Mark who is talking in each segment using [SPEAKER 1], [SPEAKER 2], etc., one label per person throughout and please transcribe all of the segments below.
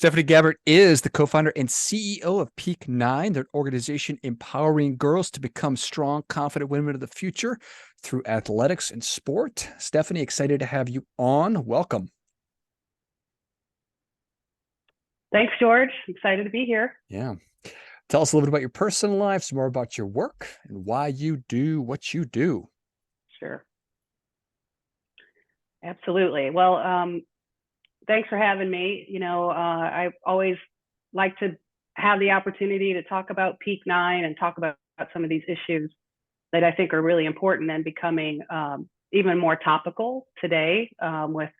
[SPEAKER 1] Stephanie Gabbert is the co-founder and CEO of Peak Nine, their organization empowering girls to become strong, confident women of the future through athletics and sport. Stephanie, excited to have you on. Welcome.
[SPEAKER 2] Thanks, George. Excited to be here.
[SPEAKER 1] Yeah. Tell us a little bit about your personal life, some more about your work, and why you do what you do.
[SPEAKER 2] Sure. Absolutely. Well, thanks for having me. I always like to have the opportunity to talk about Peak Nine and talk about some of these issues that I think are really important and becoming even more topical today with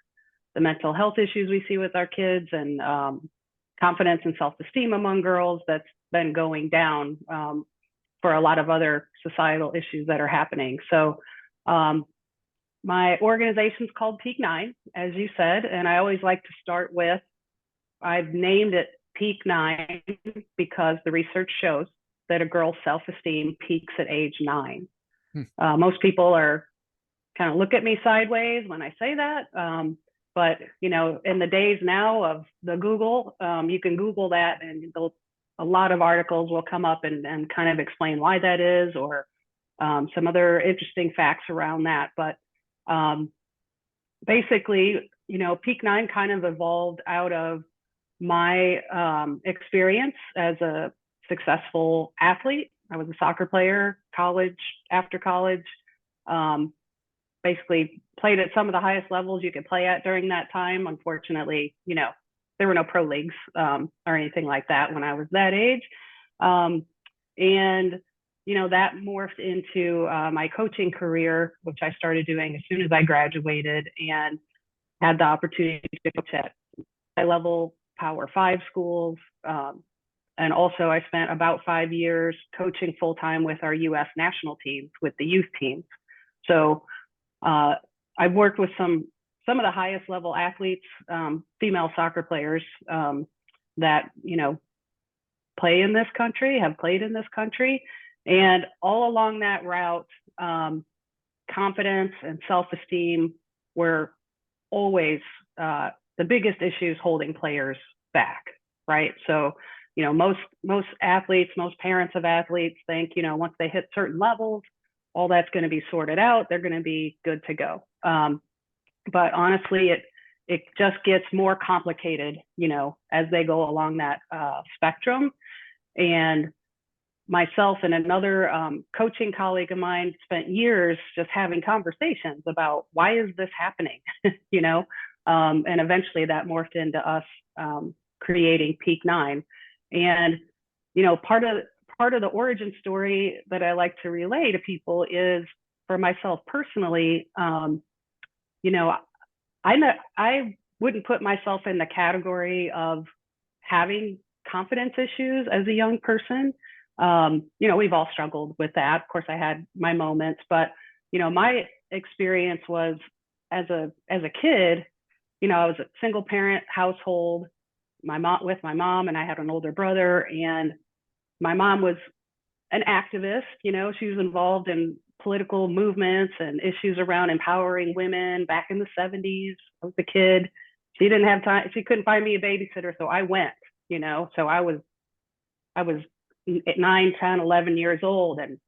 [SPEAKER 2] the mental health issues we see with our kids and confidence and self-esteem among girls that's been going down for a lot of other societal issues that are happening. So my organization's called Peak Nine, as you said, and I always like to start with, I've named it Peak Nine because the research shows that a girl's self-esteem peaks at age 9. Most people are kind of look at me sideways when I say that. But, in the days now of the Google, you can Google that and a lot of articles will come up and kind of explain why that is or some other interesting facts around that. But basically, Peak Nine kind of evolved out of my experience as a successful athlete. I was a soccer player, after college, basically played at some of the highest levels you could play at during that time. Unfortunately, there were no pro leagues or anything like that when I was that age. And that morphed into my coaching career, which I started doing as soon as I graduated and had the opportunity to coach at high-level Power 5 schools. And also I spent about 5 years coaching full-time with our U.S. national teams, with the youth teams. So I've worked with some of the highest level athletes, female soccer players that, play in this country, have played in this country. And all along that route, confidence and self-esteem were always the biggest issues holding players back, right? So, most athletes, most parents of athletes think, once they hit certain levels, all that's going to be sorted out. They're going to be good to go. But honestly, it just gets more complicated, as they go along that spectrum. And myself and another coaching colleague of mine spent years just having conversations about why is this happening, and eventually that morphed into us creating Peak Nine. And, part of the origin story that I like to relay to people is, for myself personally, I wouldn't put myself in the category of having confidence issues as a young person. We've all struggled with that. Of course, I had my moments, but my experience was as a kid. I was a single parent household. With my mom, and I had an older brother. And my mom was an activist. She was involved in political movements and issues around empowering women back in the 70s. I was a kid. She didn't have time. She couldn't find me a babysitter, so I went. So I was 9, 10, 11 years old, and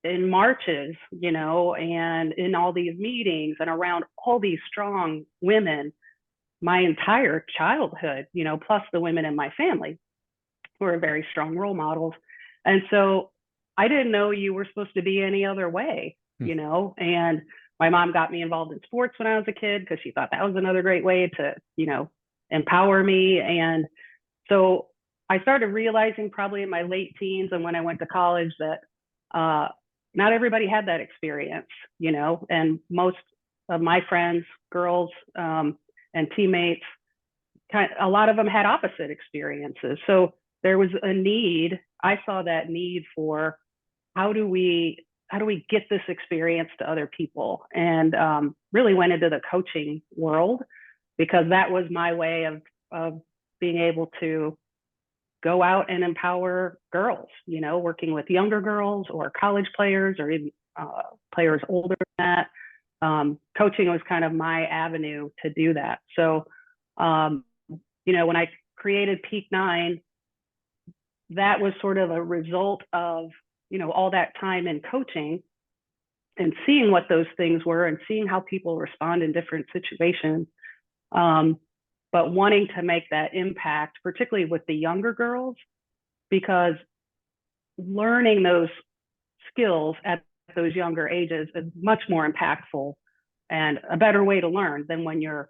[SPEAKER 2] in marches, and in all these meetings and around all these strong women my entire childhood, plus the women in my family who are very strong role models. And so I didn't know you were supposed to be any other way, and my mom got me involved in sports when I was a kid because she thought that was another great way to, empower me. And so I started realizing probably in my late teens and when I went to college that not everybody had that experience, and most of my friends, girls, and teammates, a lot of them had opposite experiences. So there was a need. I saw that need for how do we get this experience to other people, and really went into the coaching world because that was my way of being able to go out and empower girls, working with younger girls or college players or even players older than that. Coaching was kind of my avenue to do that. So, when I created Peak Nine, that was sort of a result of, all that time in coaching and seeing what those things were and seeing how people respond in different situations. But wanting to make that impact, particularly with the younger girls, because learning those skills at those younger ages is much more impactful and a better way to learn than when you're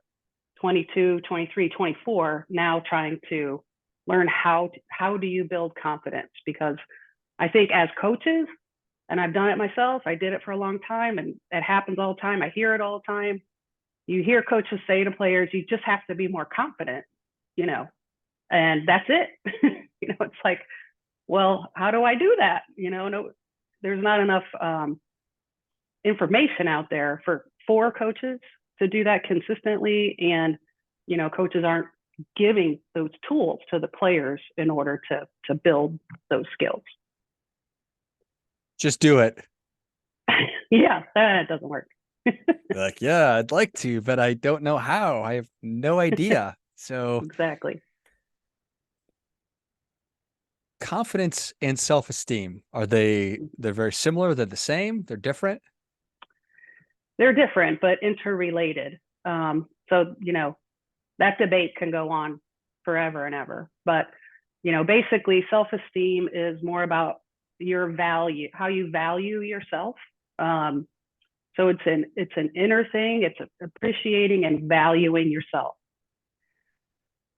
[SPEAKER 2] 22, 23, 24, now trying to learn how do you build confidence. Because I think as coaches, and I've done it myself, I did it for a long time, and it happens all the time. I hear it all the time. You hear coaches say to players, you just have to be more confident, and that's it. It's like, well, how do I do that? No, there's not enough information out there for coaches to do that consistently. And, coaches aren't giving those tools to the players in order to build those skills.
[SPEAKER 1] Just do it.
[SPEAKER 2] Yeah, that doesn't work.
[SPEAKER 1] Like, yeah, I'd like to, but I don't know how. I have no idea. So
[SPEAKER 2] exactly.
[SPEAKER 1] Confidence and self-esteem, they're very similar? They're the same? They're different?
[SPEAKER 2] They're different, but interrelated. So, that debate can go on forever and ever. But, basically self-esteem is more about your value, how you value yourself. So it's an inner thing. It's appreciating and valuing yourself.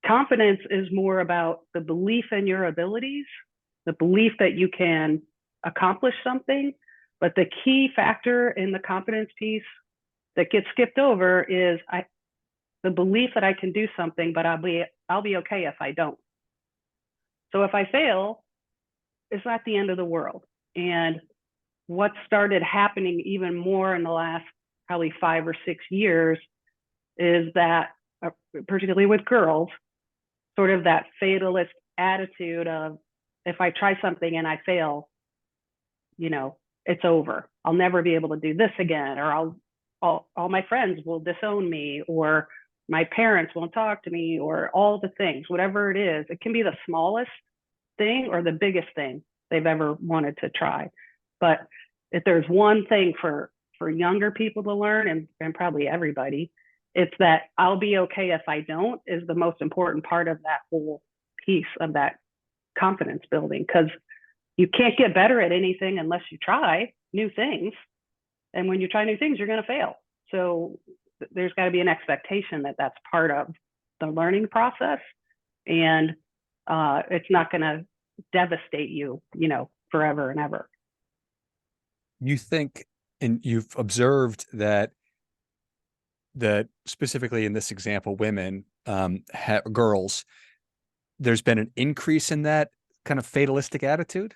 [SPEAKER 2] Confidence is more about the belief in your abilities, the belief that you can accomplish something. But the key factor in the confidence piece that gets skipped over is the belief that I can do something, but I'll be okay if I don't. So if I fail, it's not the end of the world. And what started happening even more in the last probably 5 or 6 years is that, particularly with girls, sort of that fatalist attitude of, if I try something and I fail, it's over. I'll never be able to do this again, or all my friends will disown me, or my parents won't talk to me, or all the things, whatever it is. It can be the smallest thing or the biggest thing they've ever wanted to try. But if there's one thing for younger people to learn, and probably everybody, it's that I'll be okay if I don't is the most important part of that whole piece of that confidence building. Because you can't get better at anything unless you try new things. And when you try new things, you're going to fail. So there's got to be an expectation that that's part of the learning process. And it's not going to devastate you, forever and ever.
[SPEAKER 1] You think, and you've observed that specifically in this example, women, girls, there's been an increase in that kind of fatalistic attitude?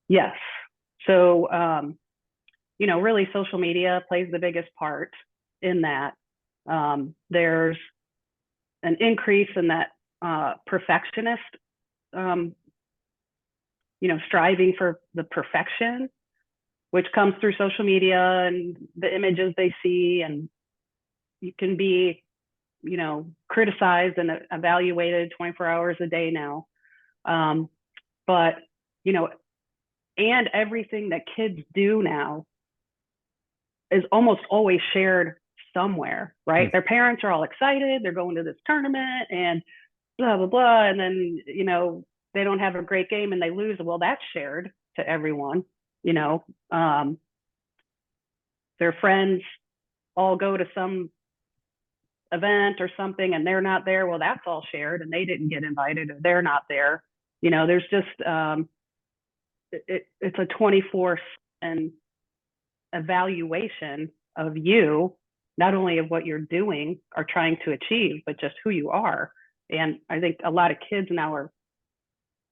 [SPEAKER 2] Yes. So, really social media plays the biggest part in that. There's an increase in that perfectionist, striving for the perfection, which comes through social media and the images they see. And you can be, criticized and evaluated 24 hours a day now. But, and everything that kids do now is almost always shared somewhere, right? Their parents are all excited. They're going to this tournament and blah, blah, blah. And then, they don't have a great game and they lose. Well, that's shared to everyone, their friends all go to some event or something and they're not there. Well, that's all shared and they didn't get invited or they're not there. There's just, it's a 24/7 evaluation of you, not only of what you're doing or trying to achieve, but just who you are. And I think a lot of kids now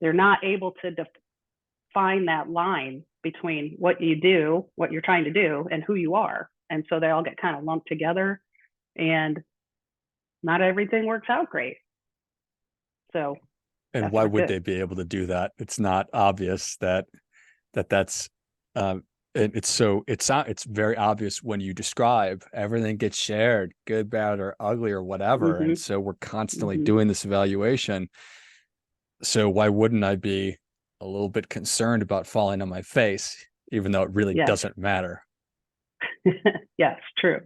[SPEAKER 2] they're not able to define that line between what you do, what you're trying to do, and who you are. And so they all get kind of lumped together, and not everything works out great. So,
[SPEAKER 1] and why would they be able to do that? It's not obvious that's And it's very obvious when you describe everything gets shared, good, bad, or ugly or whatever. And
[SPEAKER 2] Hmm.
[SPEAKER 1] so we're constantly
[SPEAKER 2] Hmm.
[SPEAKER 1] doing this evaluation. So why wouldn't I be a little bit concerned about falling on my face, even though it really
[SPEAKER 2] Yes.
[SPEAKER 1] doesn't matter?
[SPEAKER 2] Yes, true.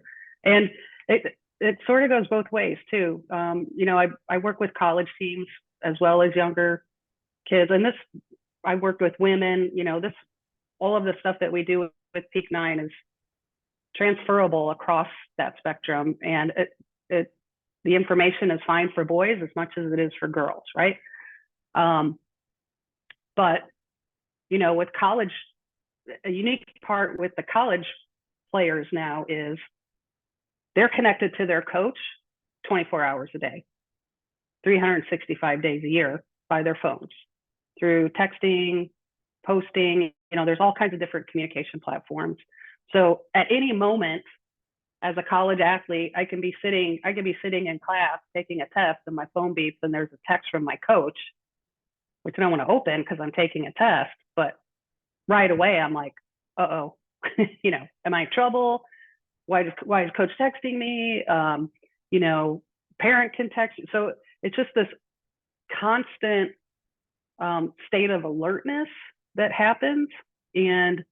[SPEAKER 2] And it sort of goes both ways too. I work with college teams as well as younger kids, and this I worked with women. This all of the stuff that we do with Peak Nine is transferable across that spectrum, and it the information is fine for boys as much as it is for girls, right? Um, but with college, a unique part with the college players now is they're connected to their coach 24 hours a day, 365 days a year by their phones through texting, posting. There's all kinds of different communication platforms. So at any moment, as a college athlete, I can be sitting in class taking a test, and my phone beeps, and there's a text from my coach, which I don't want to open because I'm taking a test. But right away, I'm like, uh-oh, am I in trouble? Why is coach texting me? Parent can text. So it's just this constant state of alertness that happens. And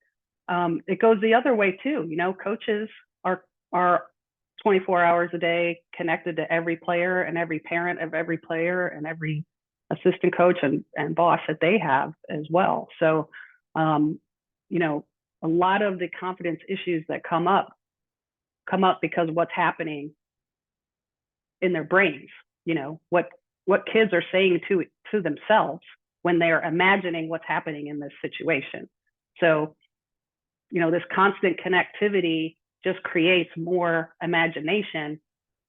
[SPEAKER 2] it goes the other way too. Coaches are 24 hours a day connected to every player and every parent of every player and every assistant coach and boss that they have as well. So, a lot of the confidence issues that come up because of what's happening in their brains. What kids are saying to themselves when they're imagining what's happening in this situation. So, this constant connectivity just creates more imagination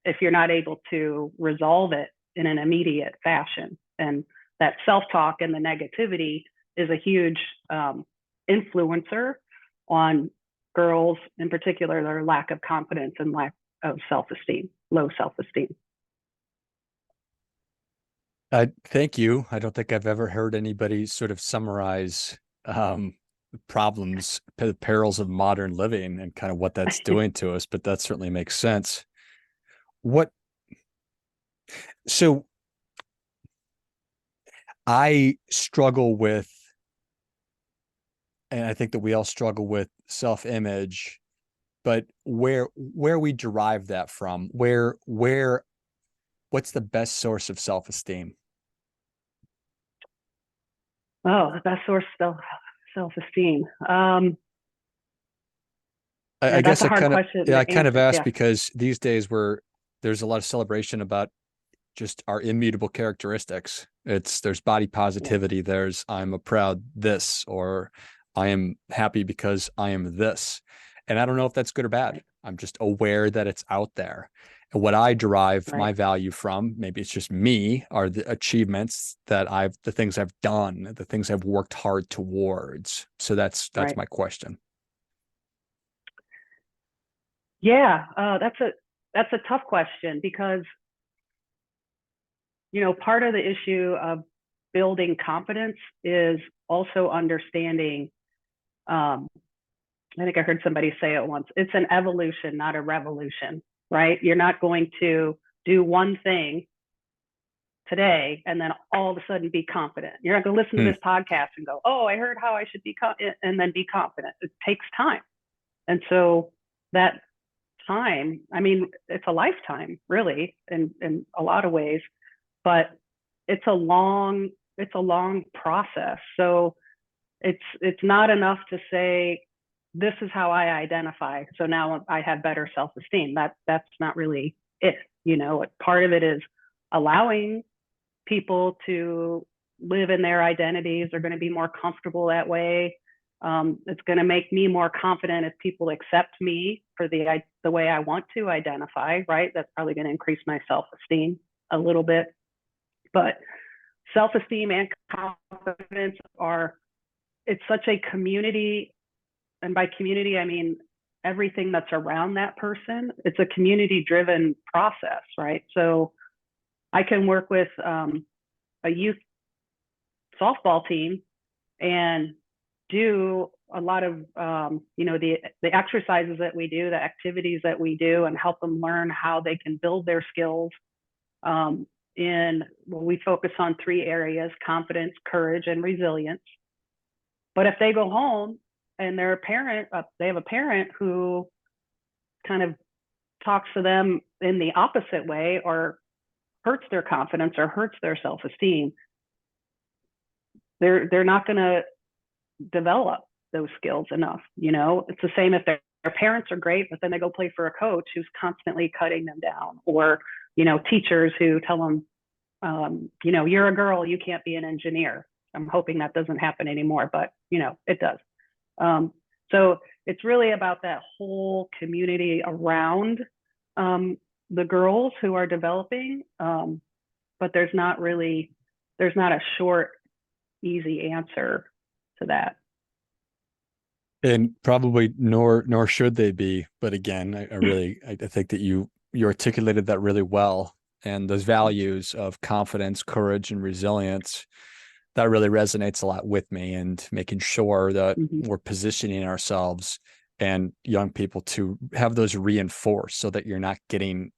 [SPEAKER 2] if you're not able to resolve it in an immediate fashion. And that self-talk and the negativity is a huge influencer on girls, in particular, their lack of confidence and lack of self-esteem, low self-esteem.
[SPEAKER 1] Thank you. I don't think I've ever heard anybody sort of summarize problems, the perils of modern living and kind of what that's doing to us, but that certainly makes sense. What, so I struggle with, and I think that we all struggle with self-image, but where we derive that from, what's the best source of self-esteem?
[SPEAKER 2] Oh, the best source of self-esteem.
[SPEAKER 1] I
[SPEAKER 2] That's
[SPEAKER 1] guess
[SPEAKER 2] a
[SPEAKER 1] I
[SPEAKER 2] hard
[SPEAKER 1] kind of,
[SPEAKER 2] question
[SPEAKER 1] yeah, I
[SPEAKER 2] to
[SPEAKER 1] kind of
[SPEAKER 2] answer.
[SPEAKER 1] asked
[SPEAKER 2] Yeah.
[SPEAKER 1] because these days there's a lot of celebration about just our immutable characteristics. There's body
[SPEAKER 2] Yeah.
[SPEAKER 1] positivity. There's I'm a proud this, or I am happy because I am this. And I don't know if that's good or bad.
[SPEAKER 2] Right.
[SPEAKER 1] I'm just aware that it's out there. And what I derive my
[SPEAKER 2] Right.
[SPEAKER 1] value from, maybe it's just me, are the achievements the things I've done, the things I've worked hard towards. So that's
[SPEAKER 2] Right.
[SPEAKER 1] my question.
[SPEAKER 2] Yeah. That's a tough question because part of the issue of building confidence is also understanding. I think I heard somebody say it once. It's an evolution, not a revolution, right? You're not going to do one thing today and then all of a sudden be confident. You're not going to listen to
[SPEAKER 1] Hmm.
[SPEAKER 2] this podcast and go, "Oh, I heard how I should be and then be confident." It takes time. And so that time, I mean, it's a lifetime really in a lot of ways, but it's a long process. So it's not enough to say this is how I identify. So now I have better self-esteem. That's not really it. Part of it is allowing people to live in their identities. They're going to be more comfortable that way. It's going to make me more confident if people accept me for the way I want to identify, right? That's probably going to increase my self-esteem a little bit. But self-esteem and confidence it's such a community. And by community, I mean everything that's around that person. It's a community driven process, right? So I can work with a youth softball team and do a lot of the exercises that we do, the activities that we do, and help them learn how they can build their skills. We focus on 3 areas: confidence, courage, and resilience. But if they go home and they have a parent who kind of talks to them in the opposite way, or hurts their confidence or hurts their self-esteem, they're not going to develop those skills enough. It's the same if their parents are great, but then they go play for a coach who's constantly cutting them down, or teachers who tell them, you're a girl, you can't be an engineer. I'm hoping that doesn't happen anymore, but it does. So it's really about that whole community around the girls who are developing, but there's not a short, easy answer to that.
[SPEAKER 1] And probably nor should they be. But again, I think that you articulated that really well. And those values of confidence, courage, and resilience, that really resonates a lot with me, and making sure that we're positioning ourselves and young people to have those reinforced, so that you're not getting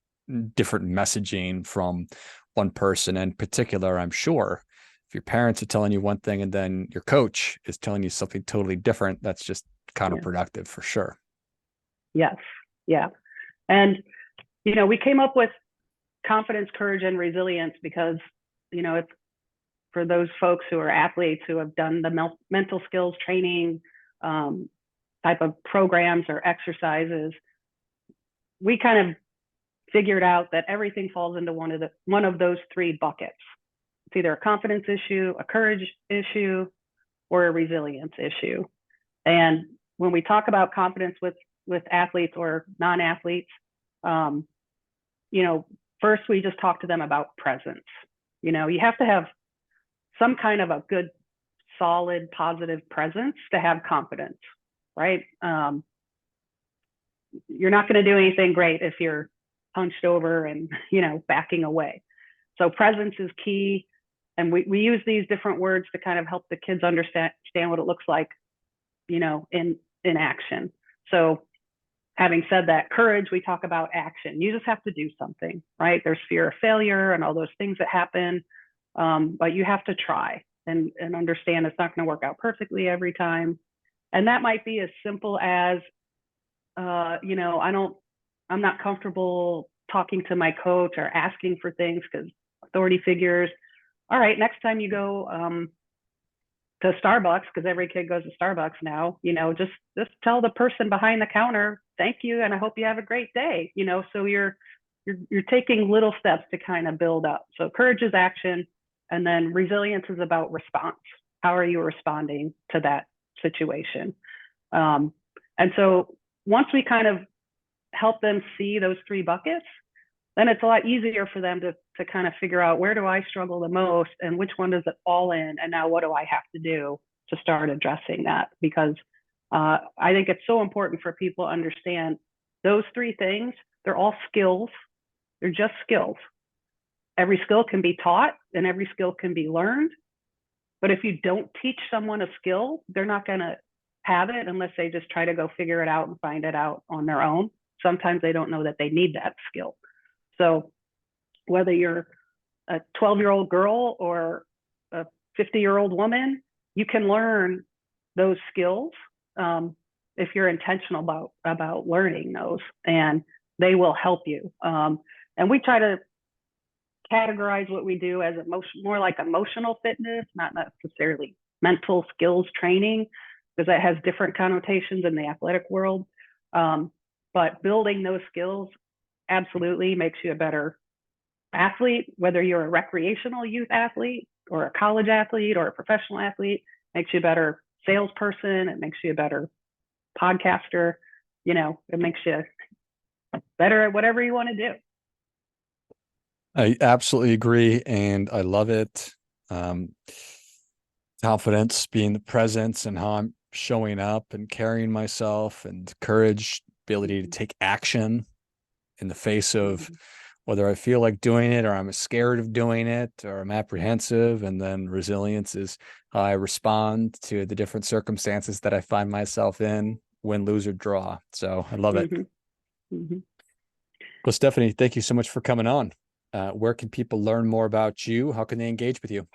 [SPEAKER 1] different messaging from one person in particular. I'm sure if your parents are telling you one thing and then your coach is telling you something totally different, that's just counterproductive for sure.
[SPEAKER 2] Yes. Yeah. And, we came up with confidence, courage, and resilience because, it's for those folks who are athletes who have done the mental skills training type of programs or exercises. We kind of figured out that everything falls into one of those 3 buckets. It's either a confidence issue, a courage issue, or a resilience issue. And when we talk about confidence with athletes or non-athletes, first we just talk to them about presence. You have to have some kind of a good, solid, positive presence to have confidence, right? You're not going to do anything great if you're hunched over and, backing away. So presence is key. And we use these different words to kind of help the kids understand what it looks like, in action. So having said that, courage, we talk about action. You just have to do something, right? There's fear of failure and all those things that happen. But you have to try and understand it's not going to work out perfectly every time. And that might be as simple as, I'm not comfortable talking to my coach or asking for things because authority figures. All right, next time you go to Starbucks, because every kid goes to Starbucks now, just tell the person behind the counter, thank you, and I hope you have a great day. So you're taking little steps to kind of build up. So courage is action, and then resilience is about response. How are you responding to that situation? And so once we kind of help them see those 3 buckets, then it's a lot easier for them to kind of figure out, where do I struggle the most and which one does it fall in? And now what do I have to do to start addressing that? Because I think it's so important for people to understand those 3 things. They're all skills. They're just skills. Every skill can be taught and every skill can be learned. But if you don't teach someone a skill, they're not going to have it unless they just try to go figure it out and find it out on their own. Sometimes they don't know that they need that skill. So whether you're a 12-year-old girl or a 50-year-old woman, you can learn those skills if you're intentional about learning those, and they will help you. And we try to categorize what we do as more like emotional fitness, not necessarily mental skills training, because that has different connotations in the athletic world. But building those skills absolutely makes you a better athlete, whether you're a recreational youth athlete or a college athlete or a professional athlete. Makes you a better salesperson. It makes you a better podcaster. It makes you better at whatever you want to do.
[SPEAKER 1] I absolutely agree, and I love it. Confidence being the presence and how I'm showing up and carrying myself, and courage, ability to take action in the face of whether I feel like doing it or I'm scared of doing it or I'm apprehensive. And then resilience is how I respond to the different circumstances that I find myself in, win, lose, or draw. So I love it.
[SPEAKER 2] Mm-hmm. Mm-hmm.
[SPEAKER 1] Well, Stephanie, thank you so much for coming on. Where can people learn more about you? How can they engage with you?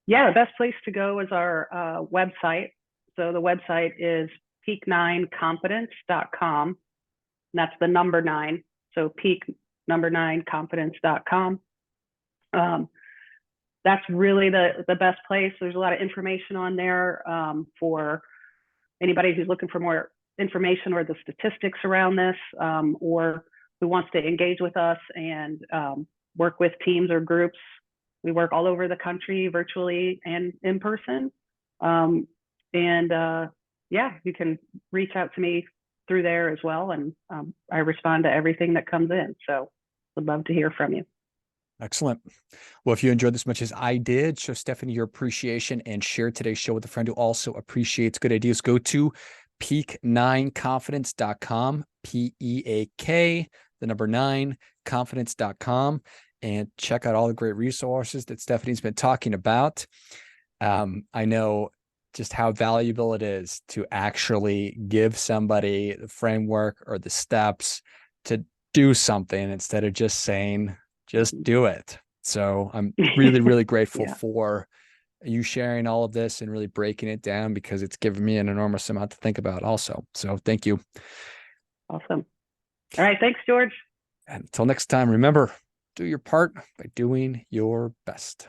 [SPEAKER 2] Yeah, the best place to go is our website. So the website is peak9confidence.com. And that's the number 9. So peak9confidence.com. That's really the best place. There's a lot of information on there for anybody who's looking for more information or the statistics around this, or who wants to engage with us and work with teams or groups. We work all over the country, virtually and in person. Yeah, you can reach out to me through there as well. And I respond to everything that comes in. So would love to hear from you.
[SPEAKER 1] Excellent. Well, if you enjoyed this as much as I did, show Stephanie your appreciation and share today's show with a friend who also appreciates good ideas. Go to peak9confidence.com, PEAK, the number 9, confidence.com, and check out all the great resources that Stephanie's been talking about. I know just how valuable it is to actually give somebody the framework or the steps to do something instead of just saying, just do it. So I'm really, really grateful for you sharing all of this and really breaking it down, because it's given me an enormous amount to think about also. So thank you.
[SPEAKER 2] Awesome. All right. Thanks, George.
[SPEAKER 1] And until next time, remember, do your part by doing your best.